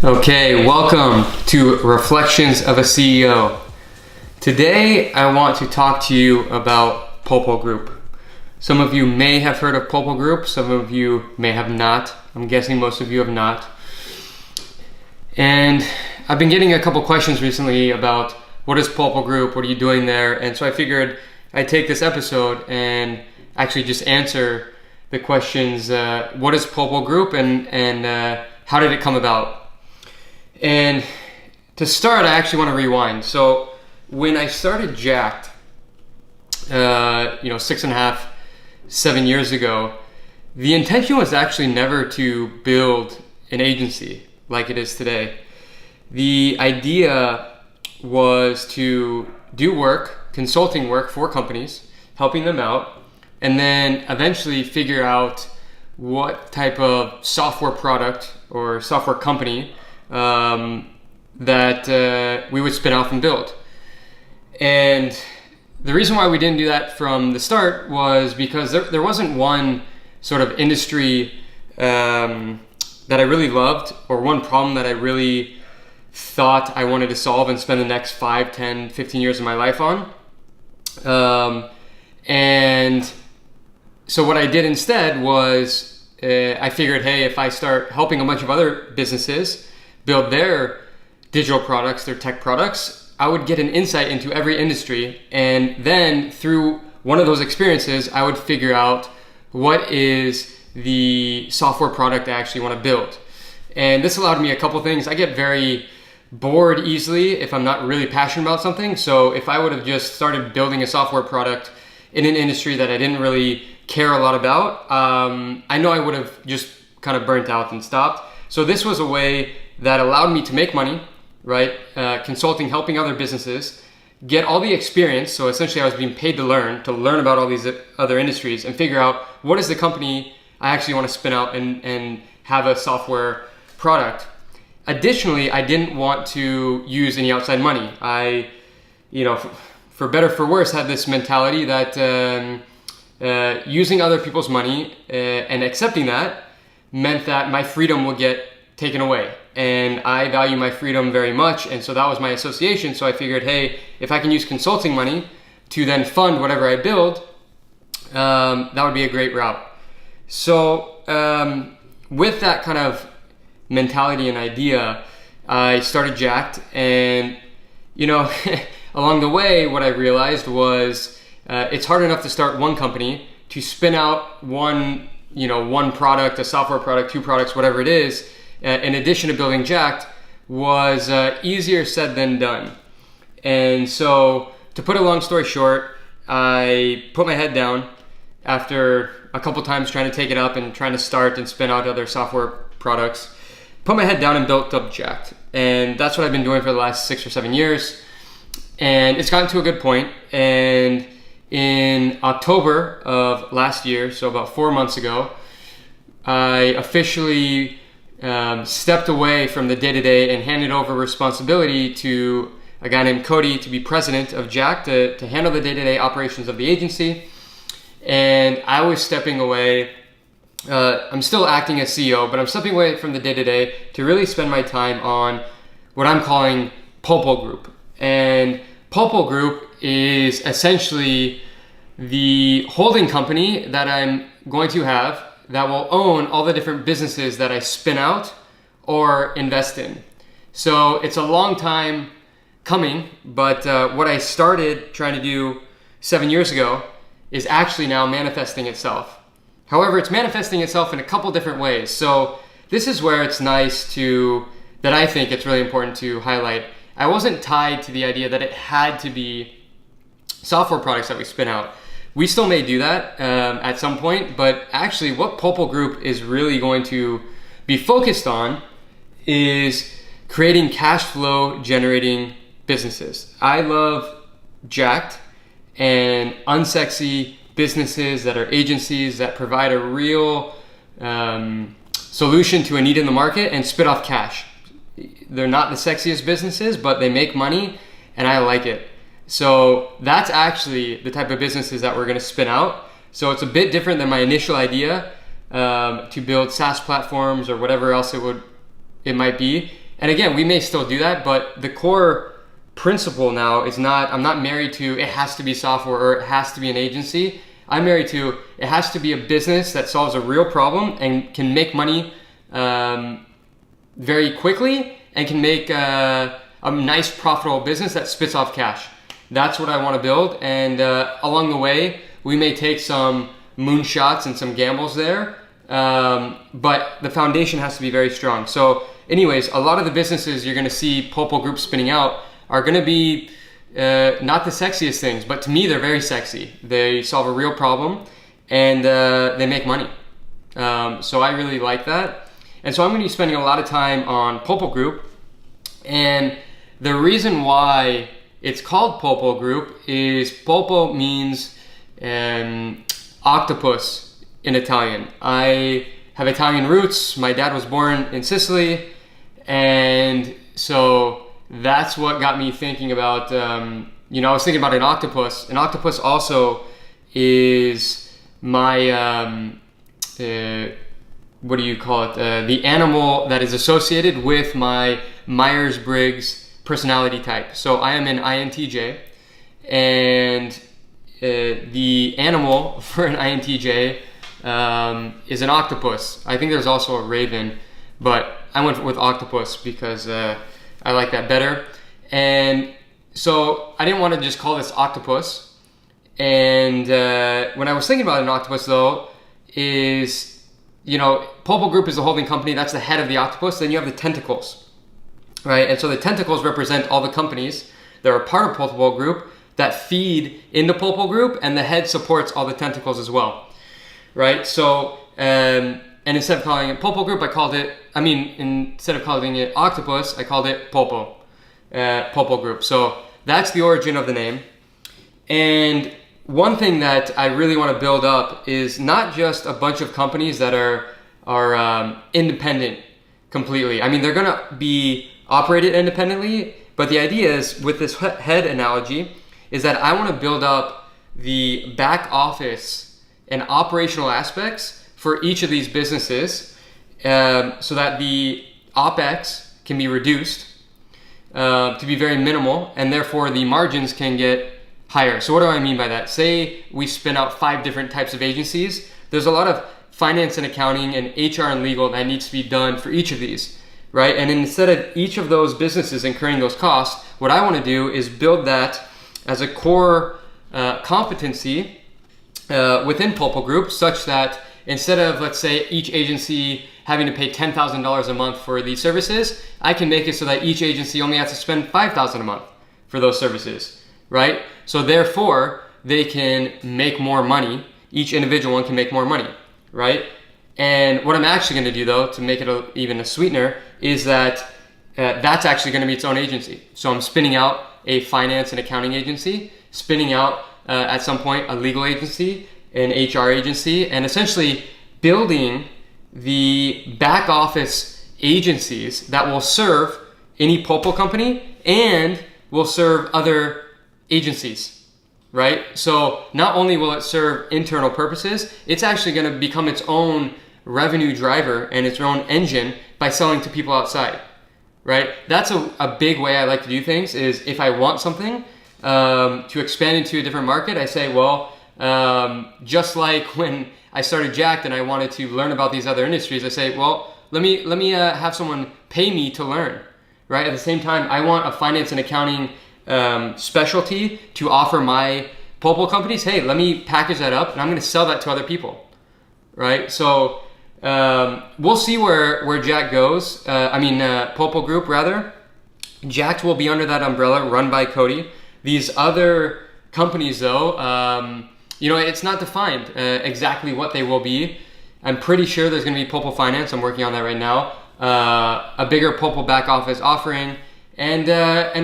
Okay, welcome to Reflections of a CEO. Today, I want to talk to you about Polpo Group. Some of you may have heard of Polpo Group, some of you may have not. I'm guessing most of you have not. And I've been getting a couple questions recently about what is Polpo Group, what are you doing there? And so I figured I'd take this episode and actually just answer the questions, what is Polpo Group and how did it come about? And to start, I actually want to rewind. So when I started Jacked, 6.5, 7 years ago, the intention was actually never to build an agency like it is today. The idea was to do work, consulting work for companies, helping them out, and then eventually figure out what type of software product or software company that we would spin off and build. And the reason why we didn't do that from the start was because there wasn't one sort of industry that I really loved, or one problem that I really thought I wanted to solve and spend the next 5, 10, 15 years of my life on. And so what I did instead was I figured, hey, if I start helping a bunch of other businesses build their digital products, their tech products, I would get an insight into every industry. And then through one of those experiences, I would figure out what is the software product I actually want to build. And this allowed me a couple things. I get very bored easily if I'm not really passionate about something. So if I would have just started building a software product in an industry that I didn't really care a lot about, I know I would have just kind of burnt out and stopped. So this was a way that allowed me to make money, right? Consulting, helping other businesses, get all the experience. So essentially I was being paid to learn about all these other industries and figure out what is the company I actually want to spin out and have a software product. Additionally, I didn't want to use any outside money. I, for better or for worse, had this mentality that using other people's money and accepting that meant that my freedom would get taken away. And I value my freedom very much. And so that was my association. So I figured, hey, if I can use consulting money to then fund whatever I build, that would be a great route. So with that kind of mentality and idea, I started Jacked. And, along the way, what I realized was it's hard enough to start one company. To spin out one product, a software product, 2 products, whatever it is, in addition to building Jacked, was easier said than done. And so, to put a long story short, I put my head down after a couple times trying to take it up and trying to start and spin out other software products. Put my head down and built up Jacked. And that's what I've been doing for the last 6 or 7 years. And it's gotten to a good point. And in October of last year, so about 4 months ago, I officially stepped away from the day-to-day and handed over responsibility to a guy named Cody to be president of Jacked, to handle the day-to-day operations of the agency. And I was stepping away. I'm still acting as CEO, but I'm stepping away from the day-to-day to really spend my time on what I'm calling Polpo Group. And Polpo Group is essentially the holding company that I'm going to have that will own all the different businesses that I spin out or invest in. So it's a long time coming, but what I started trying to do 7 years ago is actually now manifesting itself. However, it's manifesting itself in a couple different ways. So this is where it's that I think it's really important to highlight. I wasn't tied to the idea that it had to be software products that we spin out. We still may do that at some point, but actually what Polpo Group is really going to be focused on is creating cash flow generating businesses. I love Jacked and unsexy businesses that are agencies that provide a real solution to a need in the market and spit off cash. They're not the sexiest businesses, but they make money and I like it. So that's actually the type of businesses that we're going to spin out. So it's a bit different than my initial idea to build SaaS platforms or whatever else it might be. And again, we may still do that, but the core principle now is not, I'm not married to it has to be software or it has to be an agency. I'm married to it has to be a business that solves a real problem and can make money very quickly and can make a nice profitable business that spits off cash. That's what I want to build. And along the way, we may take some moonshots and some gambles there, but the foundation has to be very strong. So anyways, a lot of the businesses you're going to see Popol Group spinning out are going to be not the sexiest things, but to me, they're very sexy. They solve a real problem and they make money. So I really like that. And so I'm going to be spending a lot of time on Popol Group. And the reason why it's called Popol Group is Popol means octopus in Italian. I have Italian roots. My dad was born in Sicily. And so that's what got me thinking about, I was thinking about an octopus. An octopus also is my, what do you call it? The animal that is associated with my Myers-Briggs personality type. So I am an INTJ, and the animal for an INTJ is an octopus. I think there's also a raven, but I went with octopus because I like that better. And so I didn't want to just call this octopus. And when I was thinking about an octopus though, is, Popol Group is the holding company, that's the head of the octopus, then you have the tentacles, right? And so the tentacles represent all the companies that are part of Popol Group that feed into Popol Group, and the head supports all the tentacles as well, right? So, and instead of calling it Popol Group, instead of calling it octopus, I called it Popol Group. So that's the origin of the name. And one thing that I really want to build up is not just a bunch of companies that are independent completely. I mean, they're going to be operated independently, but the idea is, with this head analogy, is that I want to build up the back office and operational aspects for each of these businesses so that the OPEX can be reduced to be very minimal, and therefore the margins can get higher. So what do I mean by that? Say we spin out 5 different types of agencies. There's a lot of finance and accounting and HR and legal that needs to be done for each of these, right? And instead of each of those businesses incurring those costs, what I want to do is build that as a core competency within Popol Group, such that instead of, let's say, each agency having to pay $10,000 a month for these services, I can make it so that each agency only has to spend $5,000 a month for those services, right? So therefore, they can make more money. Each individual one can make more money, right? And what I'm actually going to do, though, to make it even a sweetener, is that that's actually going to be its own agency. So I'm spinning out a finance and accounting agency, spinning out at some point a legal agency, an HR agency, and essentially building the back office agencies that will serve any Popol company and will serve other agencies, right? So not only will it serve internal purposes, it's actually going to become its own revenue driver and its own engine by selling to people outside, right? That's a big way I like to do things. Is if I want something to expand into a different market, I say, well, just like when I started Jacked and I wanted to learn about these other industries, I say, well, let me have someone pay me to learn, right? At the same time, I want a finance and accounting specialty to offer my Popol companies. Hey, let me package that up and I'm going to sell that to other people, right? So we'll see where Jacked goes. Popol Group rather. Jacked will be under that umbrella, run by Cody. These other companies, though, it's not defined exactly what they will be. I'm pretty sure there's going to be Popol Finance. I'm working on that right now. A bigger Popol back office offering, and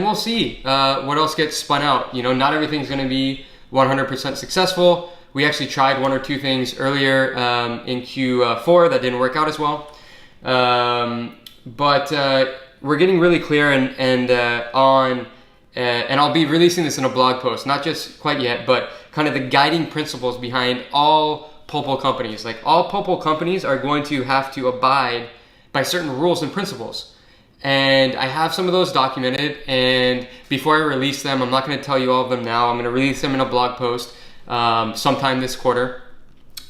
we'll see what else gets spun out. Not everything's going to be 100% successful. We actually tried 1 or 2 things earlier in Q4 that didn't work out as well. But we're getting really clear and I'll be releasing this in a blog post, not just quite yet, but kind of the guiding principles behind all Popol companies. Like, all Popol companies are going to have to abide by certain rules and principles. And I have some of those documented, and before I release them, I'm not going to tell you all of them now. I'm going to release them in a blog post sometime this quarter.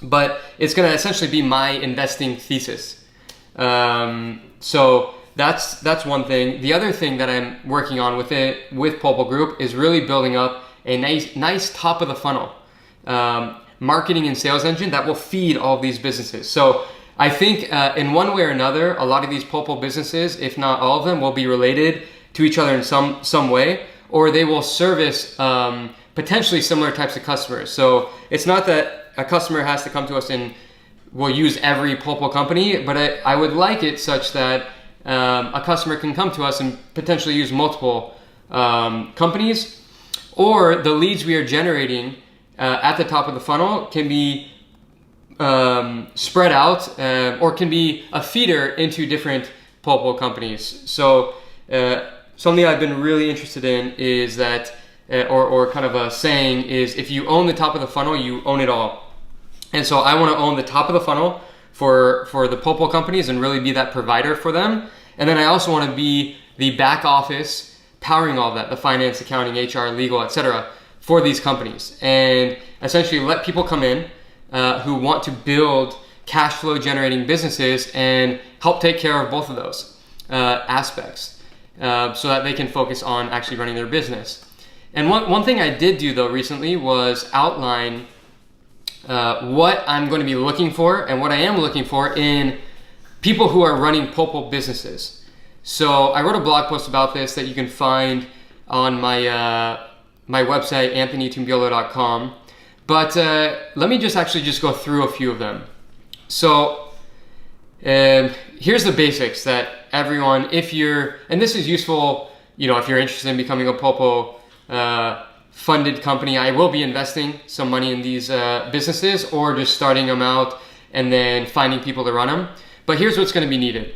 But it's going to essentially be my investing thesis. So that's one thing. The other thing that I'm working on with Polpo Group is really building up a nice top of the funnel marketing and sales engine that will feed all of these businesses. So I think in one way or another, a lot of these Polpo businesses, if not all of them, will be related to each other in some way, or they will service potentially similar types of customers. So it's not that a customer has to come to us and will use every Polpo company, but I would like it such that a customer can come to us and potentially use multiple companies, or the leads we are generating at the top of the funnel can be spread out or can be a feeder into different Polpo companies. So something I've been really interested in is that, or kind of a saying is, if you own the top of the funnel, you own it all. And so I want to own the top of the funnel for the Polpo companies and really be that provider for them. And then I also want to be the back office powering all that, the finance, accounting, HR, legal, etc. for these companies. And essentially let people come in who want to build cash flow generating businesses and help take care of both of those aspects so that they can focus on actually running their business. And one thing I did do though recently was outline what I'm going to be looking for and what I am looking for in people who are running Polpo businesses. So I wrote a blog post about this that you can find on my my website, anthonytumbiolo.com. But let me just go through a few of them. So here's the basics that everyone, and this is useful, if you're interested in becoming a Polpo funded company. I will be investing some money in these businesses, or just starting them out and then finding people to run them. But here's what's going to be needed.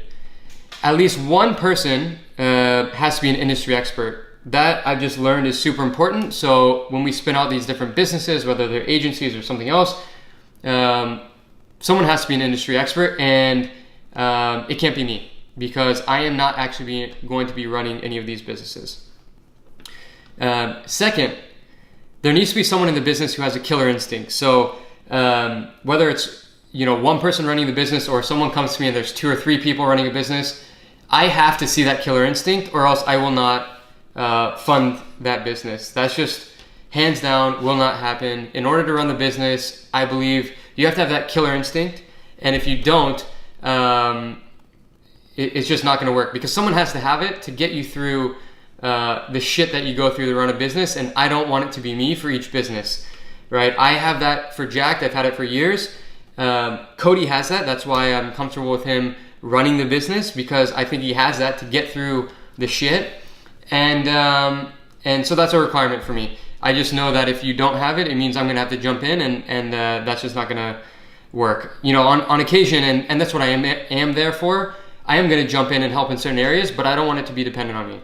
At least one person has to be an industry expert. That I've just learned is super important. So when we spin out these different businesses, whether they're agencies or something else, someone has to be an industry expert, and it can't be me, because I am not actually going to be running any of these businesses. Second, there needs to be someone in the business who has a killer instinct. So whether it's one person running the business, or someone comes to me and there's 2 or 3 people running a business, I have to see that killer instinct, or else I will not fund that business. That's just hands down will not happen. In order to run the business, I believe you have to have that killer instinct, and if you don't, it's just not going to work, because someone has to have it to get you through the shit that you go through to run a business, and I don't want it to be me for each business, right? I have that for Jacked. I've had it for years. Cody has that. That's why I'm comfortable with him running the business, because I think he has that to get through the shit. And so that's a requirement for me. I just know that if you don't have it, it means I'm going to have to jump in, and that's just not going to work. On occasion, and that's what I am there for. I am going to jump in and help in certain areas, but I don't want it to be dependent on me.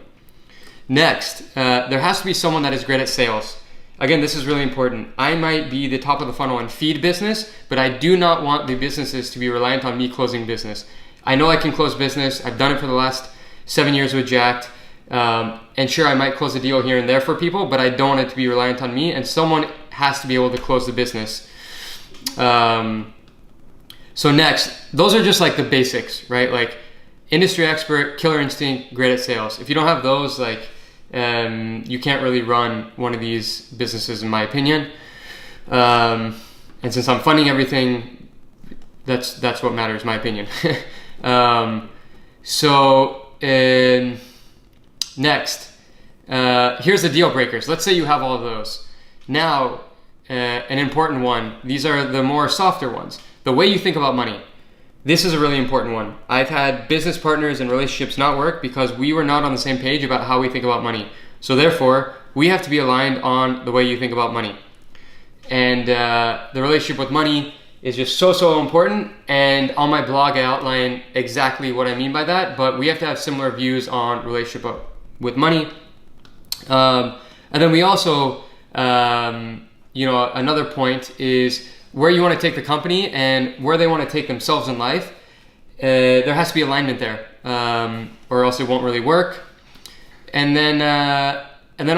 Next, there has to be someone that is great at sales. Again, this is really important. I might be the top of the funnel and feed business, but I do not want the businesses to be reliant on me closing business. I know I can close business. I've done it for the last 7 years with Jacked. And sure, I might close a deal here and there for people, but I don't want it to be reliant on me, and someone has to be able to close the business. So next, those are just like the basics, right? Like industry expert, killer instinct, great at sales. If you don't have those, you can't really run one of these businesses, in my opinion. And since I'm funding everything, that's what matters, my opinion. Next, here's the deal breakers. Let's say you have all of those. Now, an important one. These are the more softer ones. The way you think about money. This is a really important one. I've had business partners and relationships not work because we were not on the same page about how we think about money. So therefore, we have to be aligned on the way you think about money. And the relationship with money is just so important. And on my blog, I outline exactly what I mean by that. But we have to have similar views on relationship with money. And then we also, another point is where you want to take the company and where they want to take themselves in life. There has to be alignment there, or else it won't really work. And then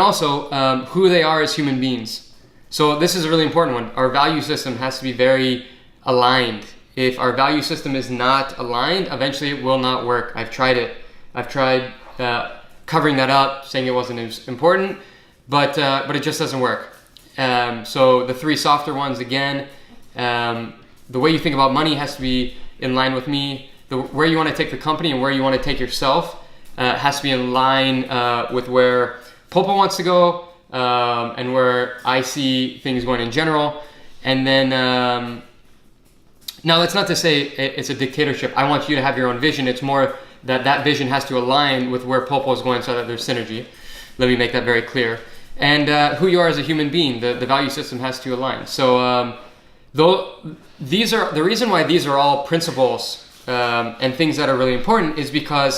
also who they are as human beings. So this is a really important one. Our value system has to be very aligned. If our value system is not aligned, eventually it will not work. I've tried it. I've tried covering that up, saying it wasn't as important, but it just doesn't work. So the three softer ones, again, the way you think about money has to be in line with me. Where you want to take the company and where you want to take yourself has to be in line with where Polpo wants to go and where I see things going in general. And then, now that's not to say it's a dictatorship. I want you to have your own vision. It's more that vision has to align with where Polpo is going so that there's synergy. Let me make that very clear. And who you are as a human being, the value system has to align. So these are the reason why these are all principles and things that are really important is because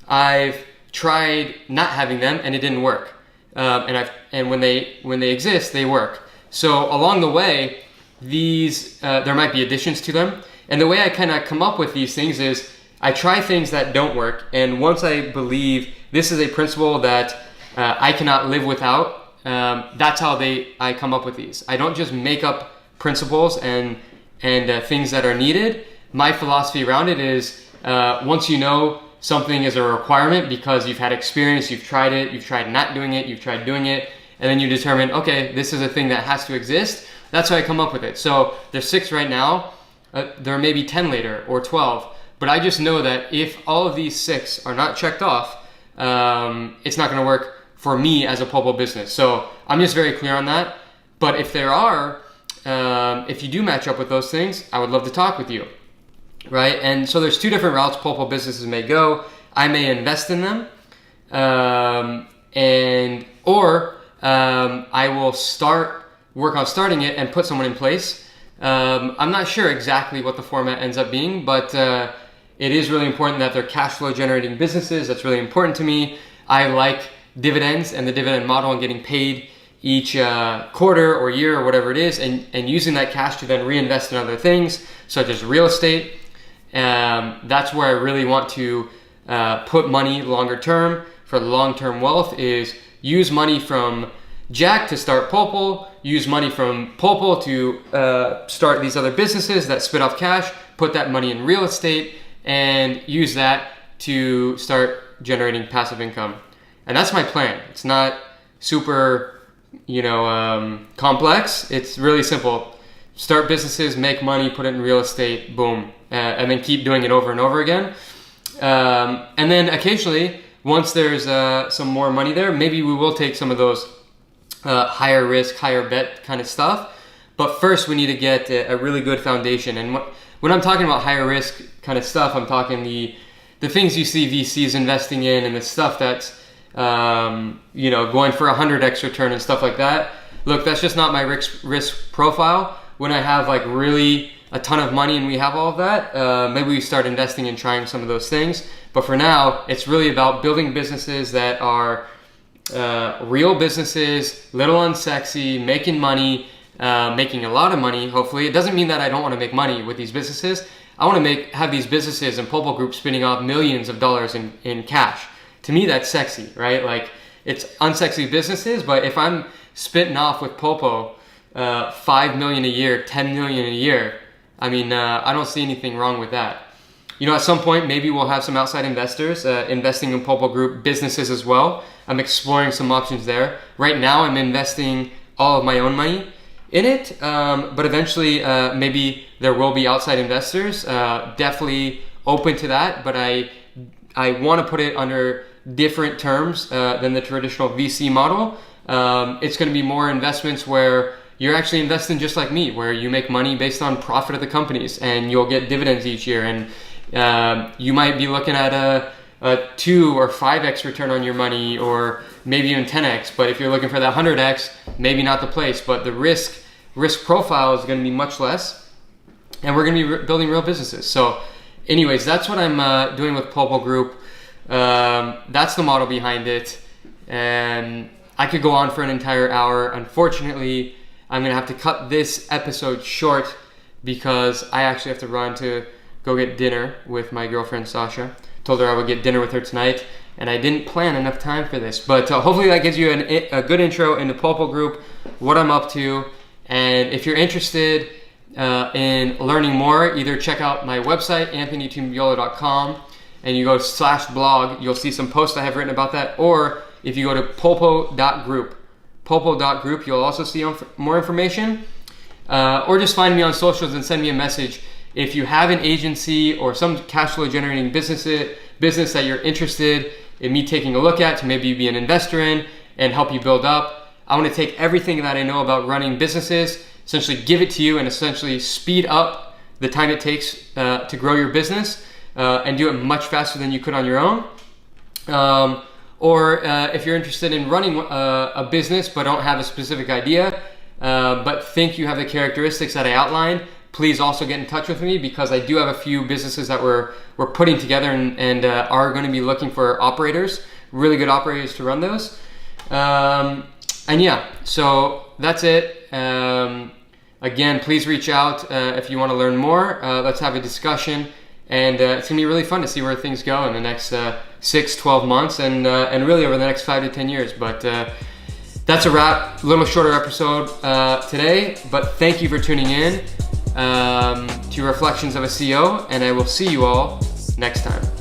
I've tried not having them and it didn't work. And when they exist, they work. So along the way, these there might be additions to them. And the way I kind of come up with these things is I try things that don't work. And once I believe this is a principle that I cannot live without, that's how I come up with these. I don't just make up principles and things that are needed. My philosophy around it is once you know something is a requirement because you've had experience, you've tried it, you've tried not doing it, you've tried doing it, and then you determine, okay, this is a thing that has to exist. That's how I come up with it. So there's 6 right now. There may be 10 later or 12. But I just know that if all of these 6 are not checked off, it's not going to work for me as a Polpo business. So I'm just very clear on that. But if there are, if you do match up with those things, I would love to talk with you, right? And so there's 2 different routes Polpo businesses may go. I may invest in them, or I will work on starting it and put someone in place. I'm not sure exactly what the format ends up being, but it is really important that they're cash flow generating businesses. That's really important to me. I like dividends and the dividend model and getting paid each quarter or year or whatever it is, and using that cash to then reinvest in other things such as real estate. That's where I really want to put money longer term for long-term wealth, is use money from Jack to start Polpo, use money from Polpo to start these other businesses that spit off cash, put that money in real estate, and use that to start generating passive income. And that's my plan. It's not super, complex. It's really simple. Start businesses, make money, put it in real estate, boom, and then keep doing it over and over again. And then occasionally, once there's some more money there, maybe we will take some of those higher risk, higher bet kind of stuff. But first, we need to get a really good foundation. And when I'm talking about higher risk kind of stuff, I'm talking the things you see VCs investing in and the stuff that's going for 100x return and stuff like that. Look, that's just not my risk profile. When I have like really a ton of money and we have all of that, maybe we start investing and trying some of those things. But for now, it's really about building businesses that are real businesses, little unsexy, making money, making a lot of money, hopefully. It doesn't mean that I don't want to make money with these businesses. I want to have these businesses and Polpo Group spinning off millions of dollars in cash. To me, that's sexy, right? Like, it's unsexy businesses, but if I'm spitting off with Polpo 5 million a year, 10 million a year, I mean, I don't see anything wrong with that. At some point, maybe we'll have some outside investors investing in Polpo Group businesses as well. I'm exploring some options there. Right now, I'm investing all of my own money in it, but eventually, maybe there will be outside investors. Definitely open to that, but I want to put it under different terms than the traditional VC model. It's going to be more investments where you're actually investing just like me, where you make money based on profit of the companies and you'll get dividends each year. And you might be looking at a 2 or 5x return on your money, or maybe even 10x. But if you're looking for that 100x, maybe not the place. But the risk profile is going to be much less, and we're going to be building real businesses. So anyways, that's what I'm doing with Polpo Group. That's the model behind it. And I could go on for an entire hour. Unfortunately, I'm going to have to cut this episode short because I actually have to run to go get dinner with my girlfriend Sasha told her I would get dinner with her tonight, and I didn't plan enough time for this. But hopefully that gives you a good intro into Polpo Group, what I'm up to. And if you're interested in learning more, either check out my website, anthonytumbiolo.com, and you go to /blog, you'll see some posts I have written about that. Or if you go to polpo.group, you'll also see more information. Or just find me on socials and send me a message. If you have an agency or some cash flow generating business that you're interested in me taking a look at to maybe be an investor in and help you build up, I want to take everything that I know about running businesses, essentially give it to you, and essentially speed up the time it takes to grow your business and do it much faster than you could on your own. Or if you're interested in running a business but don't have a specific idea, but think you have the characteristics that I outlined, please also get in touch with me, because I do have a few businesses that we're putting together and are going to be looking for operators, really good operators to run those. And yeah, so that's it. Again, please reach out if you want to learn more. Let's have a discussion, and it's going to be really fun to see where things go in the next 6-12 months and really over the next 5 to 10 years. But that's a wrap. A little shorter episode today, but thank you for tuning in to Reflections of a CEO, and I will see you all next time.